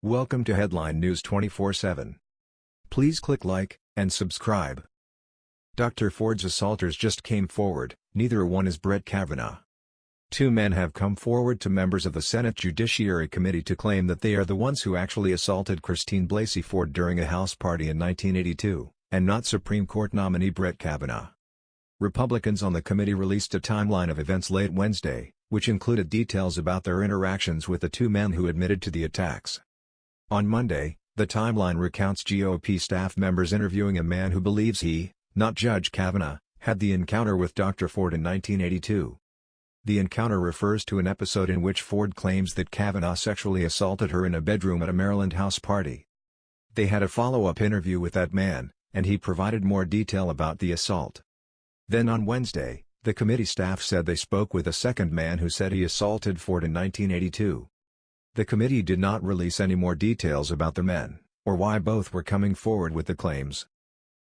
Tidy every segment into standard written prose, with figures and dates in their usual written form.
Welcome to Headline News 24/7. Please click like and subscribe. Dr. Ford's assaulters just came forward, neither one is Brett Kavanaugh. Two men have come forward to members of the Senate Judiciary Committee to claim that they are the ones who actually assaulted Christine Blasey Ford during a house party in 1982, and not Supreme Court nominee Brett Kavanaugh. Republicans on the committee released a timeline of events late Wednesday, which included details about their interactions with the two men who admitted to the attacks. On Monday, the timeline recounts GOP staff members interviewing a man who believes he, not Judge Kavanaugh, had the encounter with Dr. Ford in 1982. The encounter refers to an episode in which Ford claims that Kavanaugh sexually assaulted her in a bedroom at a Maryland house party. They had a follow-up interview with that man, and he provided more detail about the assault. Then on Wednesday, the committee staff said they spoke with a second man who said he assaulted Ford in 1982. The committee did not release any more details about the men, or why both were coming forward with the claims.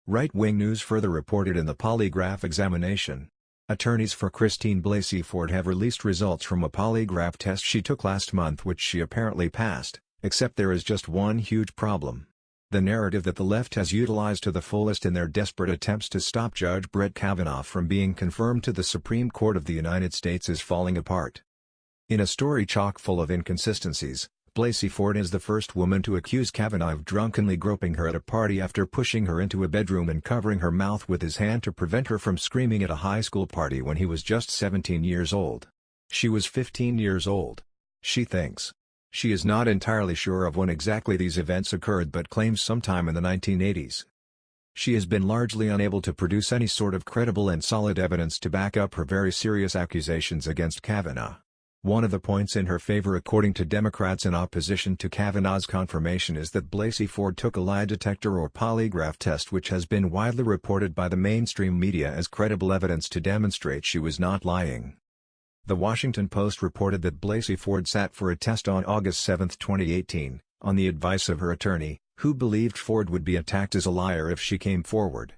Right-wing news further reported in the polygraph examination. Attorneys for Christine Blasey Ford have released results from a polygraph test she took last month which she apparently passed, except there is just one huge problem. The narrative that the left has utilized to the fullest in their desperate attempts to stop Judge Brett Kavanaugh from being confirmed to the Supreme Court of the United States is falling apart. In a story chock full of inconsistencies, Blasey Ford is the first woman to accuse Kavanaugh of drunkenly groping her at a party after pushing her into a bedroom and covering her mouth with his hand to prevent her from screaming at a high school party when he was just 17 years old. She was 15 years old. She thinks. She is not entirely sure of when exactly these events occurred but claims sometime in the 1980s. She has been largely unable to produce any sort of credible and solid evidence to back up her very serious accusations against Kavanaugh. One of the points in her favor according to Democrats in opposition to Kavanaugh's confirmation is that Blasey Ford took a lie detector or polygraph test which has been widely reported by the mainstream media as credible evidence to demonstrate she was not lying. The Washington Post reported that Blasey Ford sat for a test on August 7, 2018, on the advice of her attorney, who believed Ford would be attacked as a liar if she came forward.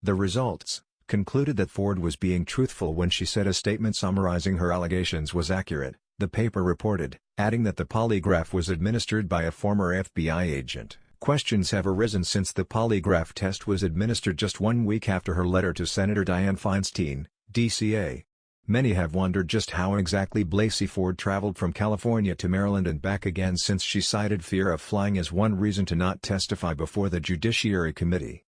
The results concluded that Ford was being truthful when she said a statement summarizing her allegations was accurate, the paper reported, adding that the polygraph was administered by a former FBI agent. Questions have arisen since the polygraph test was administered just 1 week after her letter to Senator Dianne Feinstein, DCA. Many have wondered just how exactly Blasey Ford traveled from California to Maryland and back again since she cited fear of flying as one reason to not testify before the Judiciary Committee.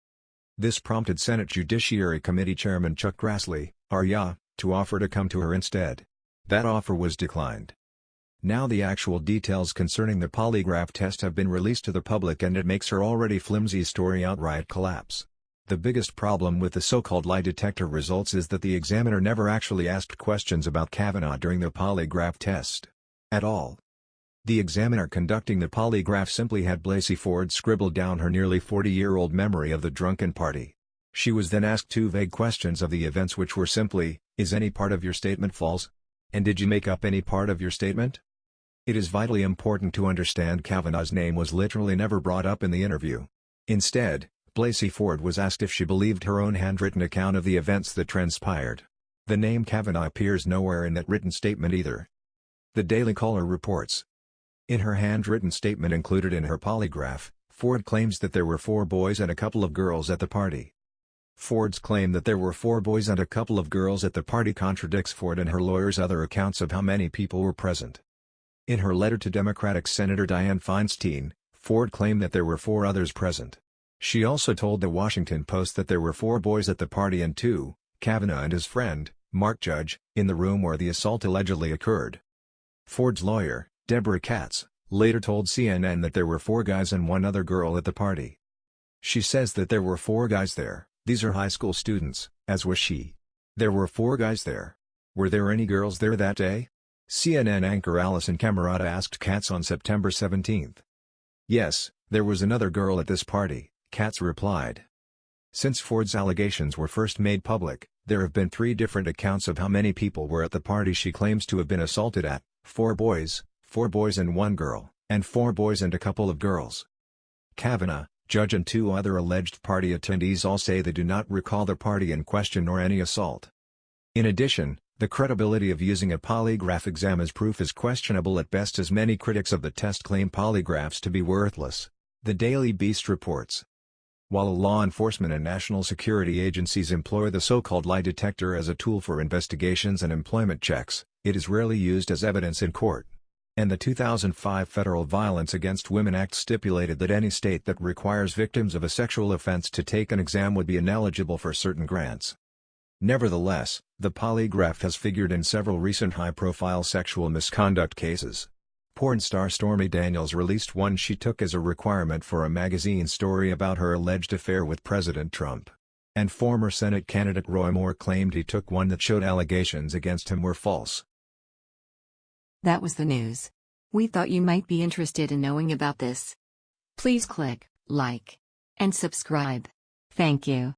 This prompted Senate Judiciary Committee Chairman Chuck Grassley, RYA, to offer to come to her instead. That offer was declined. Now the actual details concerning the polygraph test have been released to the public and it makes her already flimsy story outright collapse. The biggest problem with the so-called lie detector results is that the examiner never actually asked questions about Kavanaugh during the polygraph test. At all. The examiner conducting the polygraph simply had Blasey Ford scribble down her nearly 40-year-old memory of the drunken party. She was then asked two vague questions of the events which were simply, "Is any part of your statement false? And did you make up any part of your statement?" It is vitally important to understand Kavanaugh's name was literally never brought up in the interview. Instead, Blasey Ford was asked if she believed her own handwritten account of the events that transpired. The name Kavanaugh appears nowhere in that written statement either. The Daily Caller reports. In her handwritten statement included in her polygraph, Ford claims that there were 4 boys and a couple of girls at the party. Ford's claim that there were 4 boys and a couple of girls at the party contradicts Ford and her lawyer's other accounts of how many people were present. In her letter to Democratic Senator Dianne Feinstein, Ford claimed that there were 4 others present. She also told the Washington Post that there were 4 boys at the party and 2, Kavanaugh and his friend, Mark Judge, in the room where the assault allegedly occurred. Ford's lawyer, Deborah Katz, later told CNN that there were 4 guys and 1 other girl at the party. She says that there were 4 guys there, these are high school students, as was she. There were 4 guys there. Were there any girls there that day? CNN anchor Allison Camerata asked Katz on September 17. Yes, there was another girl at this party, Katz replied. Since Ford's allegations were first made public, there have been 3 different accounts of how many people were at the party she claims to have been assaulted at: 4 boys and 1 girl, and 4 boys and a couple of girls. Kavanaugh, Judge and 2 other alleged party attendees all say they do not recall the party in question nor any assault. In addition, The credibility of using a polygraph exam as proof is questionable at best, as many critics of the test claim polygraphs to be worthless. The Daily Beast reports. While law enforcement and national security agencies employ the so-called lie detector as a tool for investigations and employment checks, it is rarely used as evidence in court. And the 2005 Federal Violence Against Women Act stipulated that any state that requires victims of a sexual offense to take an exam would be ineligible for certain grants. Nevertheless, the polygraph has figured in several recent high-profile sexual misconduct cases. Porn star Stormy Daniels released one she took as a requirement for a magazine story about her alleged affair with President Trump. And former Senate candidate Roy Moore claimed he took one that showed allegations against him were false. That was the news. We thought you might be interested in knowing about this. Please click like and subscribe. Thank you.